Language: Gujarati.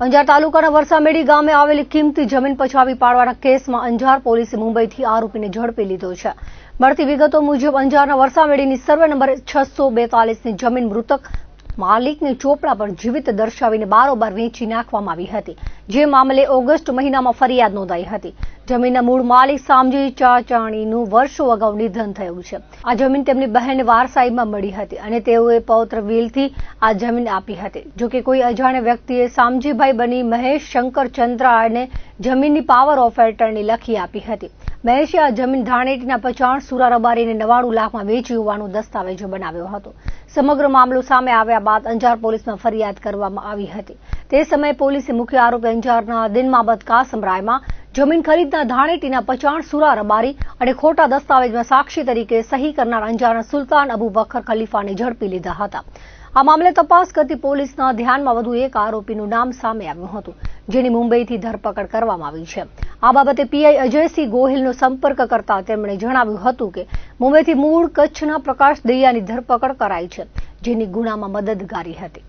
અંજાર તાલુકાના વરસામેડી ગામે આવેલી કિંમતી જમીન પચાવી પાડવાના કેસમાં અંજાર પોલીસે મુંબઈથી આરોપીને ઝડપી લીધો છે. મળતી વિગતો મુજબ અંજારના વરસામેડીની સર્વે નંબર 642ની જમીન મૃતક માલિકની ચોપડા પર જીવિત દર્શાવીને બારોબાર વેચી નાખવામાં આવી હતી, જે મામલે ઓગસ્ટ મહિનામાં ફરિયાદ નોંધાઈ હતી. જમીનના મૂળ માલિક શામજી ચાચાણીનું વર્ષો અગાઉ નિધન થયું છે. આ જમીન તેમની બહેનને વારસાઈમાં મળી હતી અને તેઓએ પૌત્ર વિલથી આ જમીન આપી હતી. જોકે કોઈ અજાણ્યા વ્યક્તિએ શામજીભાઈ બની મહેશ શંકર ચંદ્રાને જમીનની પાવર ઓફ એટર્ની લખી આપી હતી. મહેશે આ જમીન ધાણેટીના 50 સુરા રબારીને 99 લાખમાં વેચી હોવાનો દસ્તાવેજો બનાવ્યો હતો. સમગ્ર મામલો સામે આવ્યા બાદ અંજાર પોલીસમાં ફરિયાદ કરવામાં આવી હતી. તે સમયે પોલીસે મુખ્ય આરોપી અંજારના દિનમાબત કાસમરાયમાં જમીન ખરીદના ધાણેટીના 50 સુરા રબારી અને ખોટા દસ્તાવેજમાં સાક્ષી તરીકે સહી કરનાર અંજારના સુલતાન અબુ બકર ખલીફાને ઝડપી લીધા હતા. આ મામલે તપાસ કરતી પોલીસના ધ્યાનમાં વધુ એક આરોપીનું નામ સામે આવ્યું હતું, જેની મુંબઈથી ધરપકડ કરવામાં આવી છે. આ બાબતે પીઆઈ અજયસિંહ ગોહિલનો સંપર્ક કરતા તેમણે જણાવ્યું હતું કે મુંબઈથી મૂળ કચ્છના પ્રકાશ દહિયાની ધરપકડ કરાઈ છે, જેની ગુનામાં મદદગારી હતી.